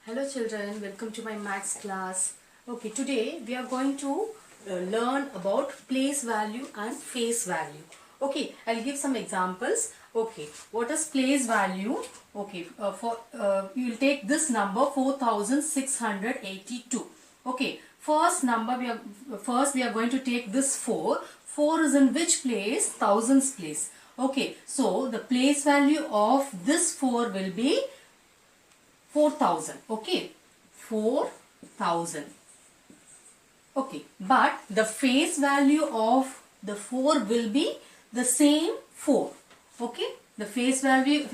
Hello children, welcome to my maths class. Okay, today we are going to learn about place value and face value. Okay, I'll give some examples. Okay, what is place value? Okay, you will take this number 4682. Okay, first we are going to take this 4. 4 is in which place? Thousands place. Okay, so the place value of this 4 will be 4000. Okay, 4000. Okay, but the face value of the 4 will be the same 4. Okay, the face value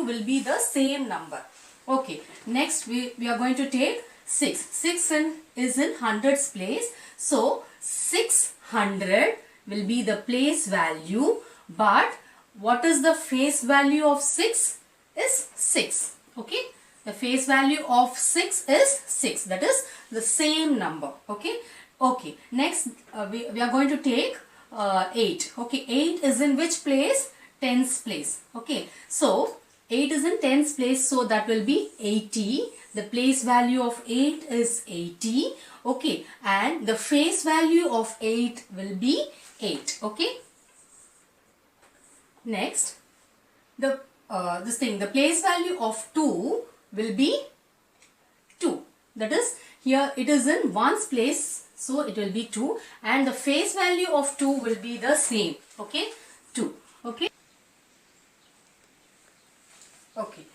will be the same number. Okay, next we are going to take 6. 6 is in hundreds place. So 600 will be the place value, but what is the face value of 6? Is 6. Okay, the face value of 6 is 6. That is the same number. Okay. Okay. Next, we are going to take 8. Okay. 8 is in which place? Tens place. Okay. So, 8 is in tens place. So, that will be 80. The place value of 8 is 80. Okay. And the face value of 8 will be 8. Okay. Next, the place value of 2 will be 2. That is, here it is in ones place, so it will be 2, and the face value of 2 will be the same. Okay, 2. Okay. Okay.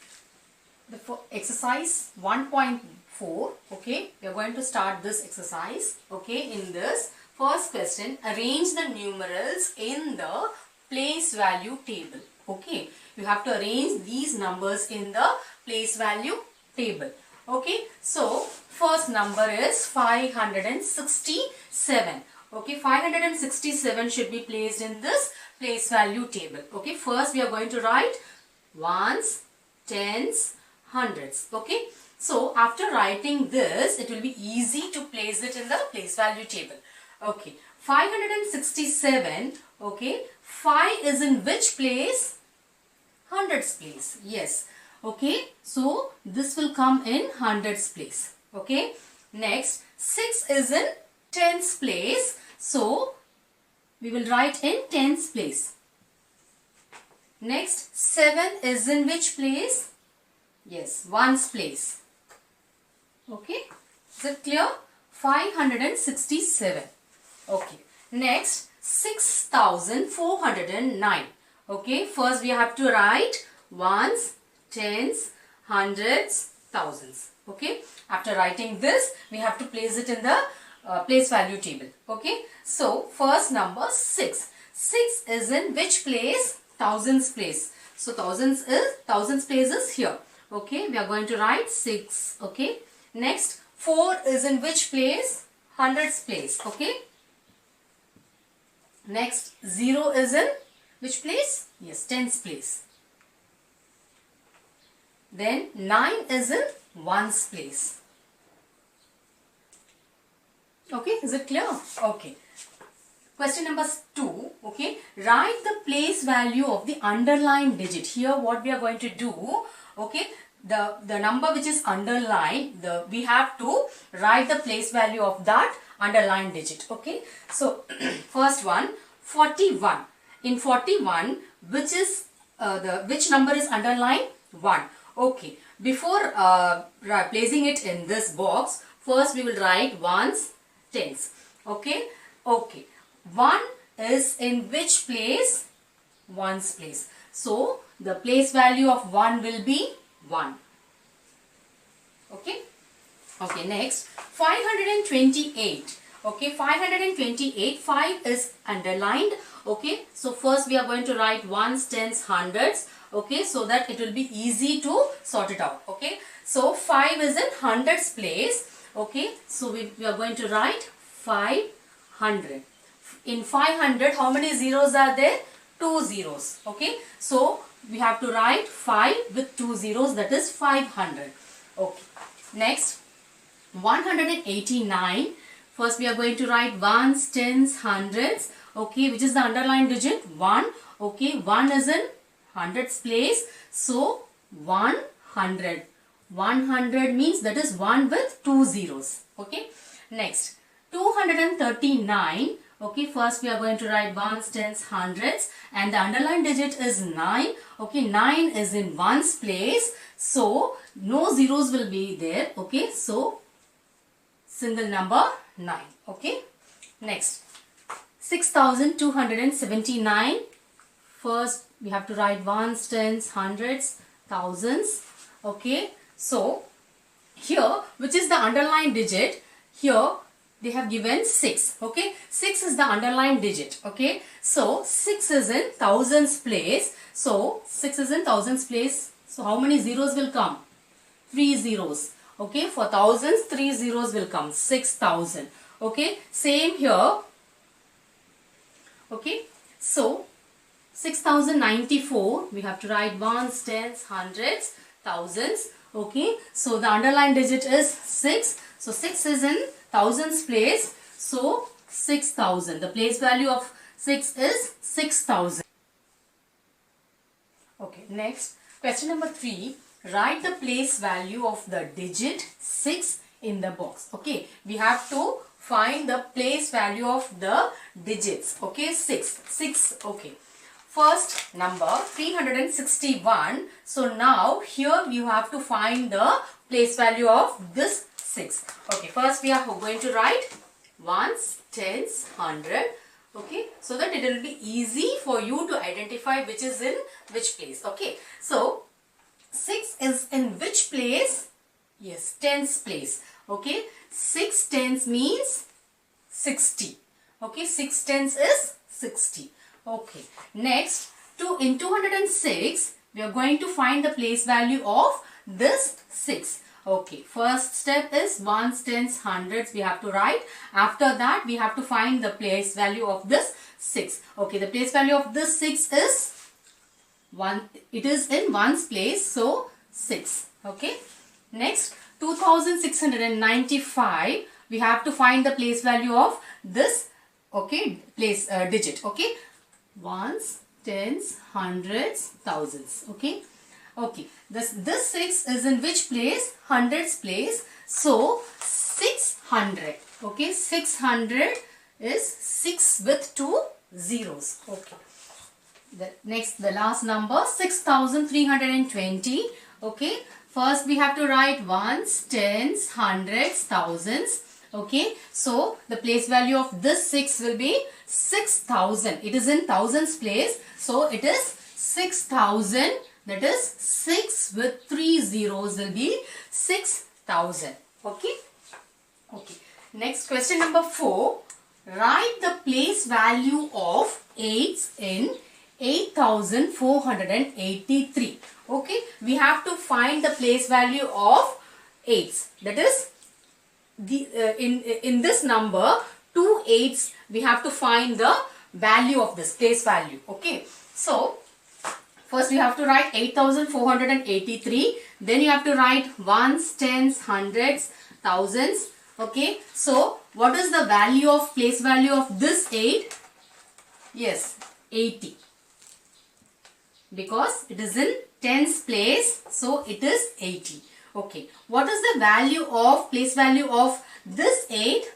The exercise 1.4. Okay, we are going to start this exercise. Okay, in this first question, arrange the numerals in the place value table. Okay, you have to arrange these numbers in the place value table. Okay, so first number is 567. Okay, 567 should be placed in this place value table. Okay, first we are going to write ones, tens, hundreds. Okay, so after writing this, it will be easy to place it in the place value table. Okay, 567. Okay, 5 is in which place? Hundreds place. Yes. Okay, so this will come in hundreds place. Okay, next 6 is in tens place, so we will write in tens place. Next 7 is in which place? Yes, ones place. Okay, is it clear? 567. Okay, next 6409. Okay, first we have to write ones, tens, hundreds, thousands. Okay, after writing this, we have to place it in the place value table. Okay, so first number 6. 6 is in which place? Thousands place. So thousands place is here. Okay, we are going to write 6. Okay, next 4 is in which place? Hundreds place. Okay, next 0 is in which place? Yes, tens place. Then 9 is in ones place. Okay, is it clear? Okay. Question number 2. Okay, write the place value of the underlined digit. Here what we are going to do, okay, the number which is underlined, we have to write the place value of that underlined digit. Okay, so first one, 41. In 41, which number is underlined? 1. Okay, before placing it in this box, first we will write ones, tens. Okay, okay. 1 is in which place? Ones place. So, the place value of 1 will be 1. Okay, okay. Next, 528. Okay, 528, 5 is underlined. Okay, so first we are going to write ones, tens, hundreds. Okay, so that it will be easy to sort it out. Okay, so 5 is in hundreds place. Okay, so we are going to write 500. In 500, how many zeros are there? 2 zeros. Okay, so we have to write 5 with 2 zeros, that is 500. Okay, next 189. First we are going to write ones, tens, hundreds. Okay, which is the underlined digit? 1. Okay, 1 is in hundreds place. So 100. 100 means that is 1 with 2 zeros. Okay. Next, 239. Okay, first we are going to write ones, tens, hundreds, and the underlined digit is 9. Okay, 9 is in ones place, so no zeros will be there. Okay, so single number 9. Okay. Next, 6279. First we have to write ones, tens, hundreds, thousands. Okay, so here, which is the underlined digit? Here they have given 6. Okay, 6 is the underlined digit. Okay, so 6 is in thousands place. So 6 is in thousands place. So how many zeros will come? 3 zeros. Okay, for thousands 3 zeros will come. 6,000. Okay, same here. Okay, so 6094, we have to write ones, tens, hundreds, thousands. Okay, so the underlined digit is 6. So 6 is in thousands place. So 6,000. The place value of 6 is 6,000. Okay, next, question number 3. Write the place value of the digit 6 in the box. Okay, we have to find the place value of the digits. Okay, 6. Okay. First number 361. So now here you have to find the place value of this 6. Okay, first we are going to write ones, tens, hundred. Okay, so that it will be easy for you to identify which is in which place. Okay, so 6 is in which place? Yes, tens place. Okay, 6 tens means 60. Okay, 6 tens is 60. Okay, next, in 206, we are going to find the place value of this 6. Okay, first step is ones, tens, hundreds we have to write. After that, we have to find the place value of this 6. Okay, the place value of this 6 is 1. It is in ones place, so 6. Okay, next, 2695, we have to find the place value of this, okay, place digit. Okay, ones, tens, hundreds, thousands. Okay, okay, this 6 is in which place? Hundreds place, so 600. Okay, 600 is 6 with 2 zeros. Okay, the last number 6320. Okay, first we have to write ones, tens, hundreds, thousands. Okay, so the place value of this 6 will be 6,000. It is in thousands place, so it is 6,000. That is 6 with 3 zeros will be 6,000. Okay, okay. Next, question number 4. Write the place value of 8s in 8,483. Okay, we have to find the place value of 8s. That is, in this number 2 8s, we have to find the value of this place value. Okay, so first we have to write 8,483. Then you have to write ones, tens, hundreds, thousands. Okay, so what is the value of place value of this 8? Yes, 80. Because it is in tens place, so it is 80. Okay, what is the value of place value of this 8?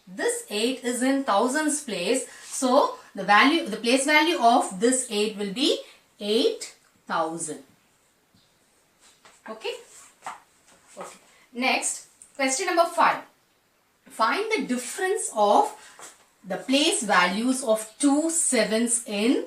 This 8 is in thousands place, so the place value of this 8 will be 8,000. Okay. Okay. Next, question number 5. Find the difference of the place values of 2 7s in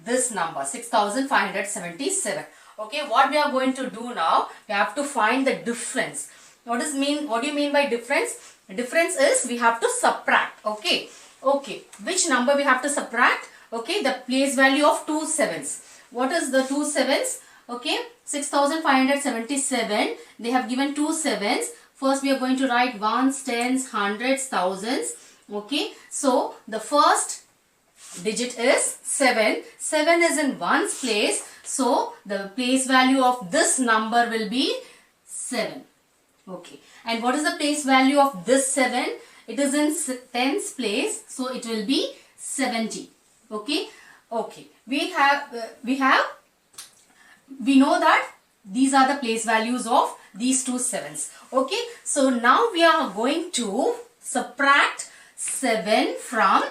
this number 6,577. Okay, what we are going to do now, we have to find the difference. What do you mean by difference? Difference is we have to subtract. Okay, okay, which number we have to subtract? Okay, the place value of 2 7s. What is the 2 7s? Okay, 6,577. They have given 2 7s. First we are going to write ones, tens, hundreds, thousands. Okay, so the first digit is 7. 7 is in ones place, so the place value of this number will be 7. Okay, and what is the place value of this 7? It is in tens place, so it will be 70. Okay, okay. We know that these are the place values of these two 7s. Okay, so now we are going to subtract 7 from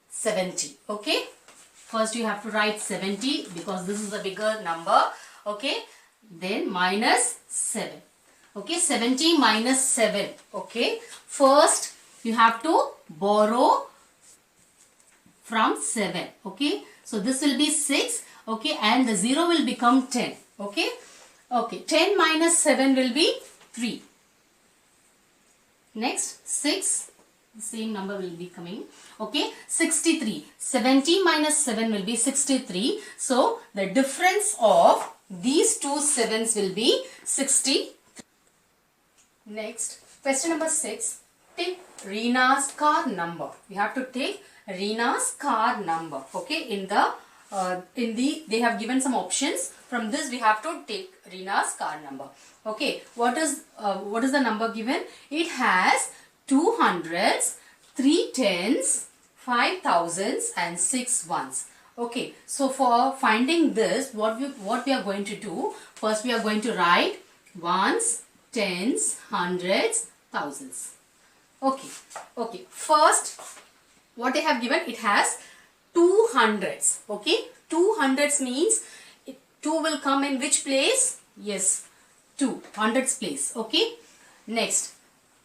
70. Okay, first you have to write 70 because this is a bigger number. Okay, then minus 7. Okay, 70 minus 7. Okay, first you have to borrow from 7. Okay, so this will be 6. Okay, and the 0 will become 10. Okay, okay, 10 minus 7 will be 3. Next, 6, the same number will be coming. Okay, 63. 70 minus 7 will be 63. So, the difference of these two 7s will be 60. Next, question number 6. Take Reena's car number. We have to take Reena's car number. Okay, they have given some options. From this we have to take Reena's car number. Okay, what is the number given? It has 2 hundreds, 3 tens, 5 thousands and 6 ones. Okay, so for finding this, what we are going to do, first we are going to write ones, tens, hundreds, thousands. Okay, okay, first what they have given, it has 2 hundreds. Okay, 2 hundreds means 2 will come in which place? Yes, 2 hundreds place. Okay, next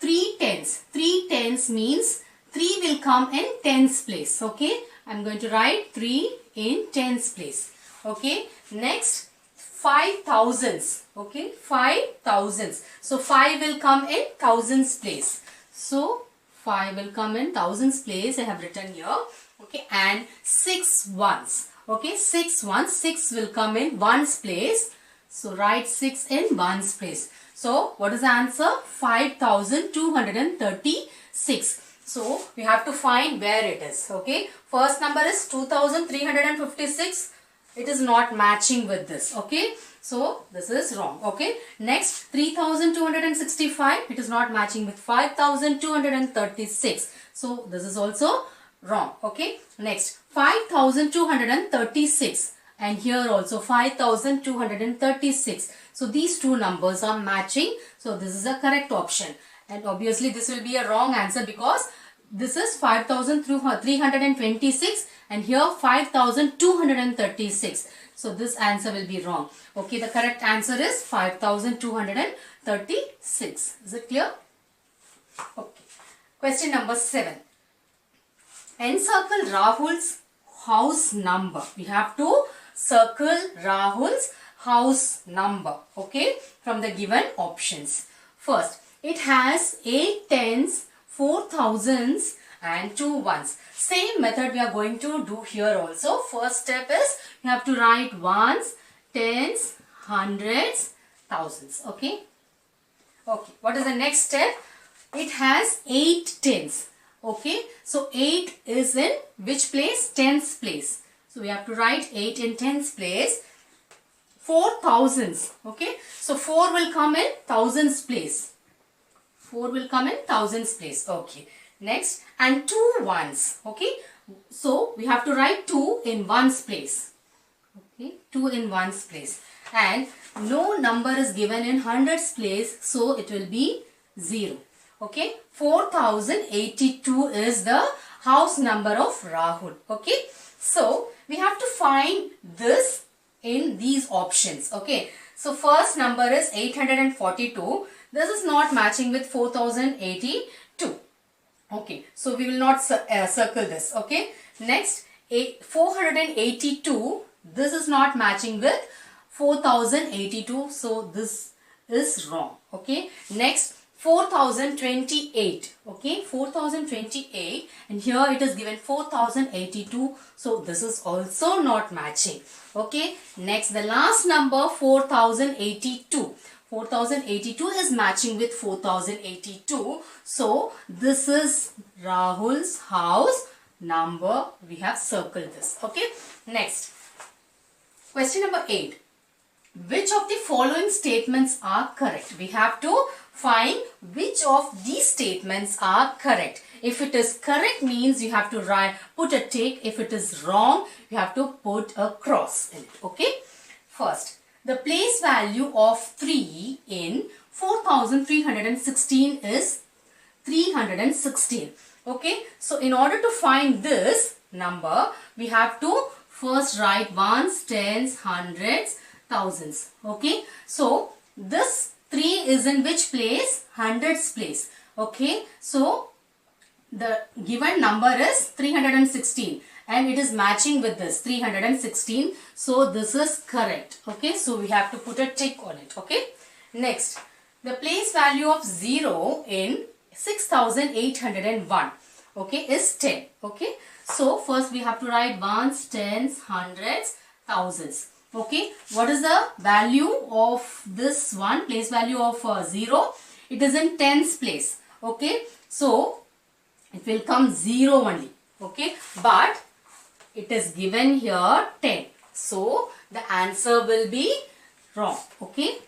3 tens. 3 tens means 3 will come in tens place. Okay, I am going to write 3 in tens place. Okay, next 5 thousands. Okay, 5 thousands. So 5 will come in thousands place. So 5 will come in thousands place. I have written here. Okay, and 6 ones. Okay, 6 ones. 6 will come in ones place. So write 6 in ones place. So what is the answer? 5236. So we have to find where it is. Okay, first number is 2356. It is not matching with this. Okay, so this is wrong. Okay, next 3265. It is not matching with 5236. So this is also wrong. Okay, next 5236. And here also 5236. So these two numbers are matching. So this is a correct option. And obviously this will be a wrong answer because this is 5326 and here 5236. So this answer will be wrong. Okay, the correct answer is 5236. Is it clear? Okay. Question number 7. Encircle Rahul's house number. We have to circle Rahul's house number. Okay, from the given options. First, it has 8 tens, 4 thousands and 2 ones. Same method we are going to do here also. First step is you have to write ones, tens, hundreds, thousands. Okay. Okay. What is the next step? It has 8 tens. Okay. So 8 is in which place? Tens place. So we have to write 8 in tens place. 4 thousands. Okay. So 4 will come in thousands place. 4 will come in thousands place. Okay. Next, and 2 ones. Okay. So we have to write 2 in ones place. Okay. 2 in ones place. And no number is given in hundreds place. So it will be 0. Okay. 4082 is the house number of Rahul. Okay. So we have to find this in these options. Okay. So first number is 842. This is not matching with 4082. Okay. So we will not circle this. Okay. Next, 482. This is not matching with 4082. So this is wrong. Okay. Next, 4028. Okay. 4028. And here it is given 4082. So this is also not matching. Okay. Next, the last number 4082. 4082 is matching with 4082. So this is Rahul's house number. We have circled this. Okay. Next, question number 8. Which of the following statements are correct? We have to find which of these statements are correct. If it is correct means you have to put a tick. If it is wrong, you have to put a cross in it. Okay. First, the place value of 3 in 4316 is 316. Okay, so in order to find this number, we have to first write ones, tens, hundreds, thousands. Okay, so this 3 is in which place? Hundreds place. Okay, so the given number is 316 and it is matching with this 316. So this is correct. Okay, so we have to put a tick on it. Okay, next, the place value of 0 in 6801, okay, is 10. Okay, so first we have to write ones, tens, hundreds, thousands. Okay, what is the value of this one? Place value of 0? It is in tens place. Okay, so it will come 0 only. Okay, but it is given here 10. So the answer will be wrong. Okay.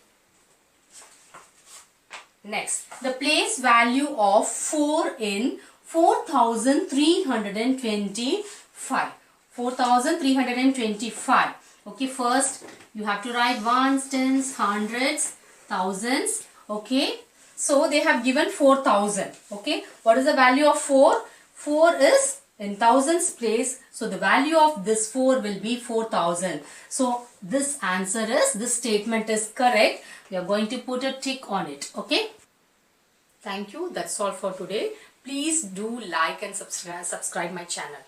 Next, the place value of 4 in 4325. 4325. Okay, first you have to write ones, tens, hundreds, thousands. Okay, so they have given 4000. Okay, what is the value of 4? 4 is in thousands place. So the value of this 4 will be 4000. So this answer is, this statement is correct. We are going to put a tick on it. Okay. Thank you. That's all for today. Please do like and subscribe my channel.